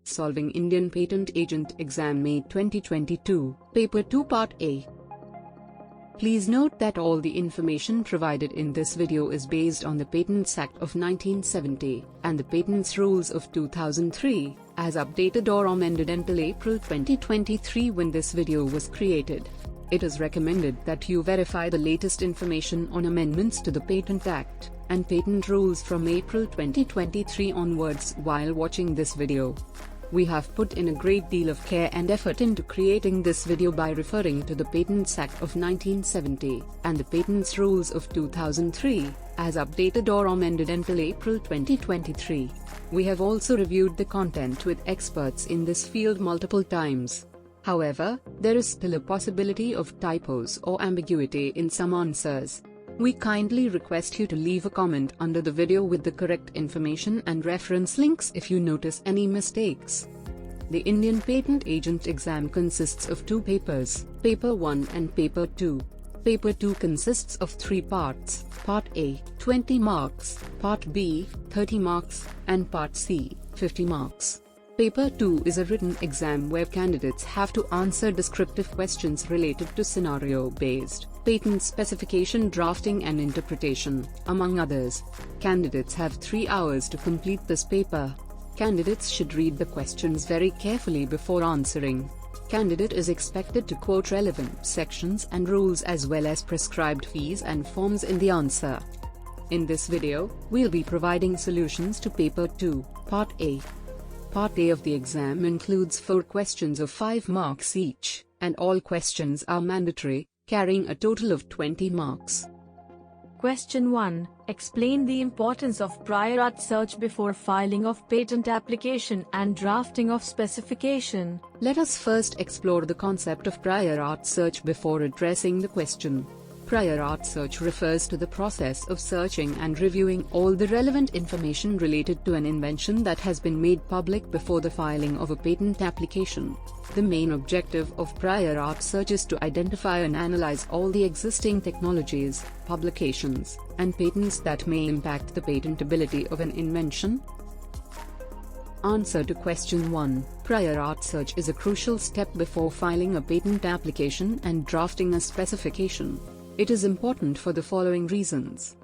Solving Indian Patent Agent Exam May 2022, Paper 2 Part A. Please note that all the information provided in this video is based on the Patents Act of 1970 and the Patents Rules of 2003, as updated or amended until April 2023 when this video was created. It is recommended that you verify the latest information on amendments to the Patent Act and Patent Rules from April 2023 onwards while watching this video. We have put in a great deal of care and effort into creating this video by referring to the Patents Act of 1970 and the Patents Rules of 2003, as updated or amended until April 2023. We have also reviewed the content with experts in this field multiple times. However, there is still a possibility of typos or ambiguity in some answers. We kindly request you to leave a comment under the video with the correct information and reference links if you notice any mistakes. The Indian Patent Agent exam consists of two papers, Paper 1 and Paper 2. Paper 2 consists of 3 parts, Part A, 20 marks, Part B, 30 marks, and Part C, 50 marks. Paper 2 is a written exam where candidates have to answer descriptive questions related to scenario-based patent specification drafting and interpretation, among others. Candidates have 3 hours to complete this paper. Candidates should read the questions very carefully before answering. Candidate is expected to quote relevant sections and rules as well as prescribed fees and forms in the answer. In this video, we'll be providing solutions to Paper 2, Part A. Part A of the exam includes 4 questions of 5 marks each, and all questions are mandatory, carrying a total of 20 marks. Question 1. Explain the importance of prior art search before filing of patent application and drafting of specification. Let us first explore the concept of prior art search before addressing the question. Prior art search refers to the process of searching and reviewing all the relevant information related to an invention that has been made public before the filing of a patent application. The main objective of prior art search is to identify and analyze all the existing technologies, publications, and patents that may impact the patentability of an invention. Answer to Question 1. Prior art search is a crucial step before filing a patent application and drafting a specification. It is important for the following reasons.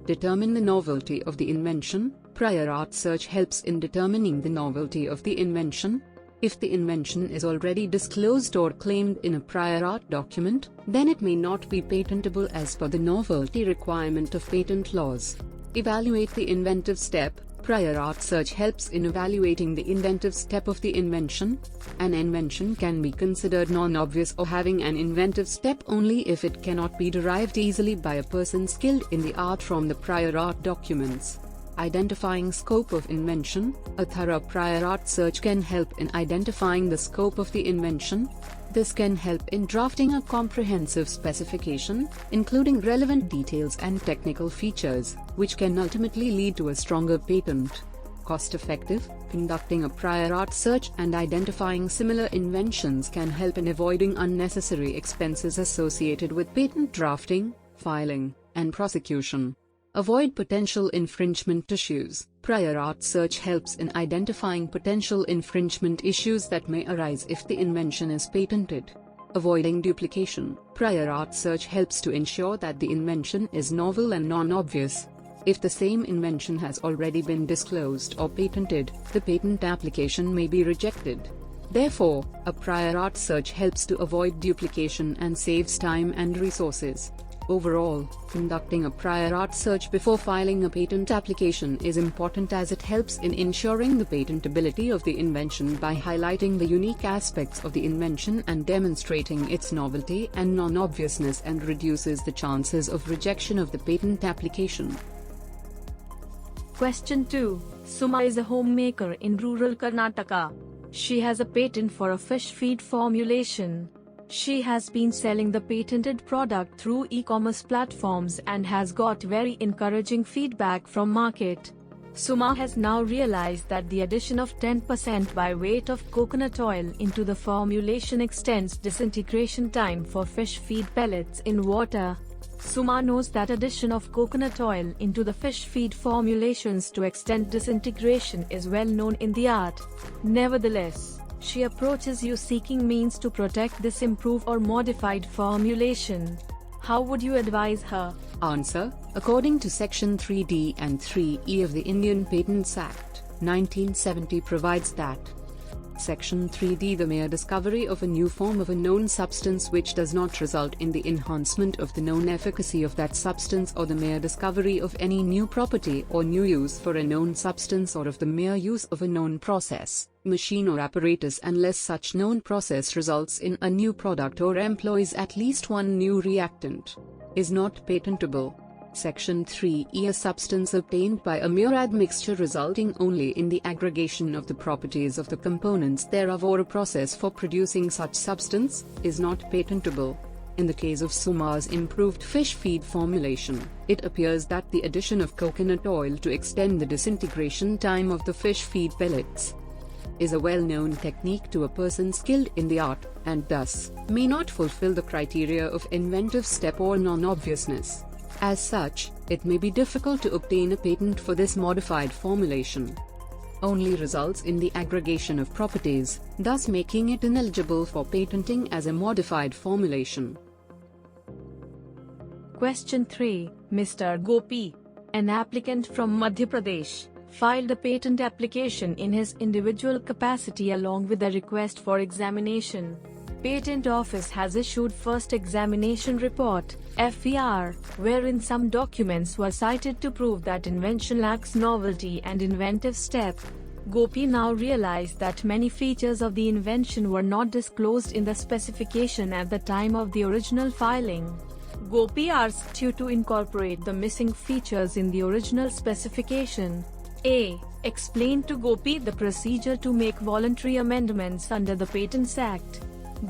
Determine the novelty of the invention. Prior art search helps in determining the novelty of the invention. If the invention is already disclosed or claimed in a prior art document, then it may not be patentable as per the novelty requirement of patent laws. Evaluate the inventive step. Prior art search helps in evaluating the inventive step of the invention. An invention can be considered non-obvious or having an inventive step only if it cannot be derived easily by a person skilled in the art from the prior art documents. Identifying scope of invention. A thorough prior art search can help in identifying the scope of the invention. This can help in drafting a comprehensive specification, including relevant details and technical features, which can ultimately lead to a stronger patent. Cost-effective. Conducting a prior art search and identifying similar inventions can help in avoiding unnecessary expenses associated with patent drafting, filing, and prosecution. Avoid potential infringement issues. Prior art search helps in identifying potential infringement issues that may arise if the invention is patented. Avoiding duplication. Prior art search helps to ensure that the invention is novel and non-obvious. If the same invention has already been disclosed or patented, the patent application may be rejected. Therefore, a prior art search helps to avoid duplication and saves time and resources. Overall, conducting a prior art search before filing a patent application is important as it helps in ensuring the patentability of the invention by highlighting the unique aspects of the invention and demonstrating its novelty and non-obviousness, and reduces the chances of rejection of the patent application. Question 2. Suma is a homemaker in rural Karnataka. She has a patent for a fish feed formulation. She has been selling the patented product through e-commerce platforms and has got very encouraging feedback from market. Suma has now realized that the addition of 10% by weight of coconut oil into the formulation extends disintegration time for fish feed pellets in water. Suma knows that addition of coconut oil into the fish feed formulations to extend disintegration is well known in the art. Nevertheless, she approaches you seeking means to protect this improved or modified formulation. How would you advise her? Answer: according to Section 3D and 3E of the Indian Patents Act, 1970 provides that Section 3D, the mere discovery of a new form of a known substance which does not result in the enhancement of the known efficacy of that substance, or the mere discovery of any new property or new use for a known substance, or of the mere use of a known process, machine or apparatus, unless such known process results in a new product or employs at least one new reactant, is not patentable. Section 3E: a substance obtained by a mere admixture resulting only in the aggregation of the properties of the components thereof, or a process for producing such substance, is not patentable. In the case of Suma's improved fish feed formulation, it appears that the addition of coconut oil to extend the disintegration time of the fish feed pellets is a well-known technique to a person skilled in the art, and thus may not fulfill the criteria of inventive step or non-obviousness. As such, it may be difficult to obtain a patent for this modified formulation. Only results in the aggregation of properties, thus making it ineligible for patenting as a modified formulation. Question 3. Mr. Gopi, an applicant from Madhya Pradesh, filed a patent application in his individual capacity along with a request for examination. Patent Office has issued First Examination Report (FER), wherein some documents were cited to prove that invention lacks novelty and inventive step. Gopi now realized that many features of the invention were not disclosed in the specification at the time of the original filing. Gopi asked you to incorporate the missing features in the original specification. A. Explain to Gopi the procedure to make voluntary amendments under the Patents Act.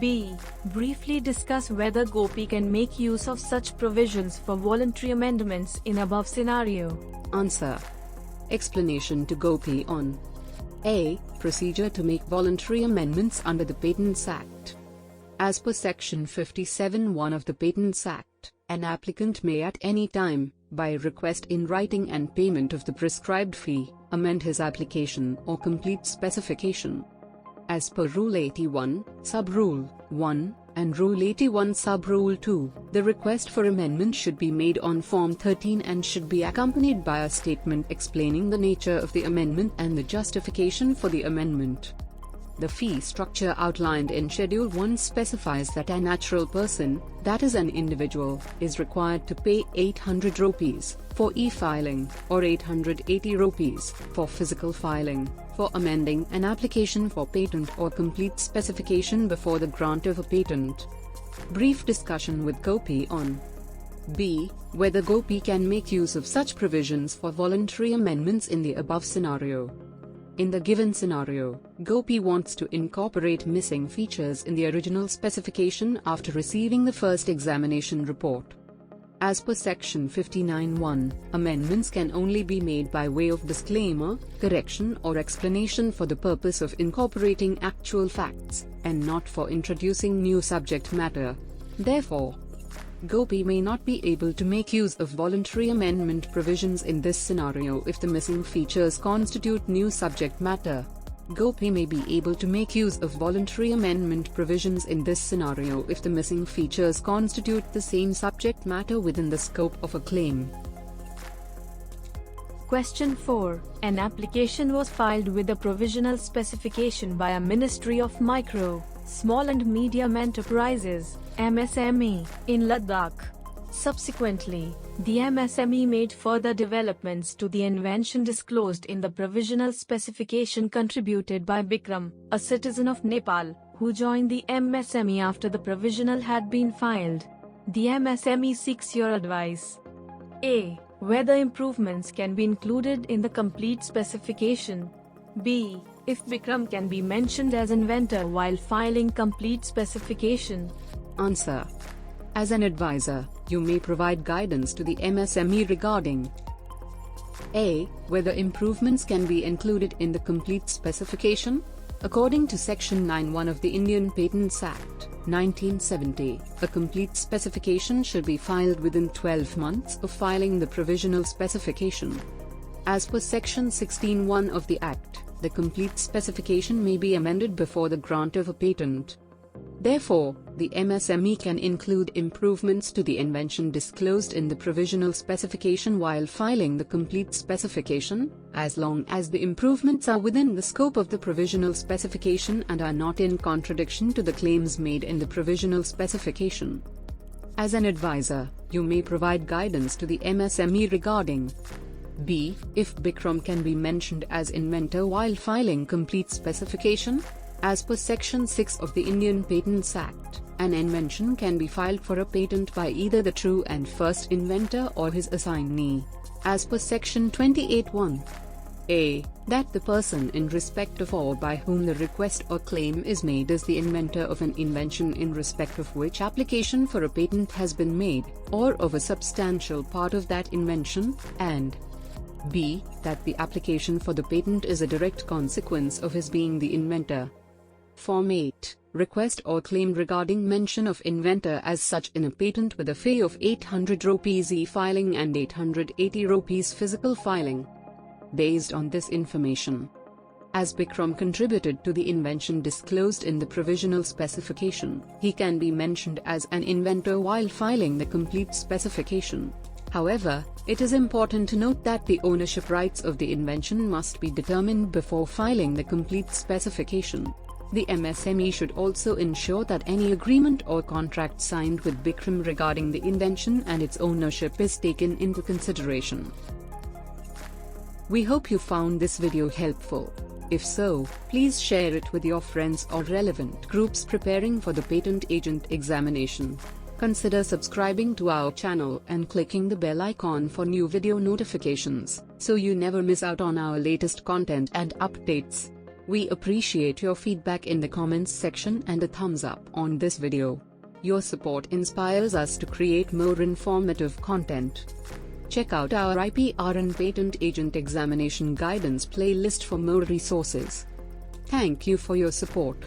B. Briefly discuss whether Gopi can make use of such provisions for voluntary amendments in above scenario. Answer. Explanation to Gopi on A. Procedure to make voluntary amendments under the Patents Act. As per Section 57(1) of the Patents Act, an applicant may at any time, by request in writing and payment of the prescribed fee, amend his application or complete specification. As per Rule 81, Sub-Rule 1, and Rule 81 Sub-Rule 2, the request for amendment should be made on Form 13 and should be accompanied by a statement explaining the nature of the amendment and the justification for the amendment. The fee structure outlined in Schedule 1 specifies that a natural person, that is an individual, is required to pay 800 rupees for e-filing, or 880 rupees for physical filing, for amending an application for patent or complete specification before the grant of a patent. Brief discussion with Gopi on B. Whether Gopi can make use of such provisions for voluntary amendments in the above scenario. In the given scenario, Gopi wants to incorporate missing features in the original specification after receiving the first examination report. As per Section 59(1), amendments can only be made by way of disclaimer, correction or explanation for the purpose of incorporating actual facts, and not for introducing new subject matter. Therefore, Gopi may not be able to make use of voluntary amendment provisions in this scenario if the missing features constitute new subject matter. Gopi may be able to make use of voluntary amendment provisions in this scenario if the missing features constitute the same subject matter within the scope of a claim. Question 4. An application was filed with a provisional specification by a Ministry of Micro, Small and Medium Enterprises (MSME) in Ladakh. Subsequently, the MSME made further developments to the invention disclosed in the provisional specification contributed by Bikram, a citizen of Nepal, who joined the MSME after the provisional had been filed. The MSME seeks your advice. A. Whether improvements can be included in the complete specification. B. If Bikram can be mentioned as inventor while filing complete specification. Answer. As an advisor, you may provide guidance to the MSME regarding A. Whether improvements can be included in the complete specification. According to Section 9(1) of the Indian Patents Act, 1970, a complete specification should be filed within 12 months of filing the provisional specification. As per Section 16(1) of the Act, the complete specification may be amended before the grant of a patent. Therefore, the MSME can include improvements to the invention disclosed in the provisional specification while filing the complete specification, as long as the improvements are within the scope of the provisional specification and are not in contradiction to the claims made in the provisional specification. As an advisor, you may provide guidance to the MSME regarding b. If Bikram can be mentioned as inventor while filing complete specification. As per Section 6 of the Indian Patents Act, an invention can be filed for a patent by either the true and first inventor or his assignee. As per Section 28(1) a. That the person in respect of or by whom the request or claim is made is the inventor of an invention in respect of which application for a patent has been made, or of a substantial part of that invention, and b. That the application for the patent is a direct consequence of his being the inventor. Form 8. Request or claim regarding mention of inventor as such in a patent with a fee of 800 rupees e-filing and 880 rupees physical filing. Based on this information, as Bikram contributed to the invention disclosed in the provisional specification, he can be mentioned as an inventor while filing the complete specification. However, it is important to note that the ownership rights of the invention must be determined before filing the complete specification. The MSME should also ensure that any agreement or contract signed with Bikram regarding the invention and its ownership is taken into consideration. We hope you found this video helpful. If so, please share it with your friends or relevant groups preparing for the patent agent examination. Consider subscribing to our channel and clicking the bell icon for new video notifications, so you never miss out on our latest content and updates. We appreciate your feedback in the comments section and a thumbs up on this video. Your support inspires us to create more informative content. Check out our IPR and Patent Agent Examination Guidance playlist for more resources. Thank you for your support.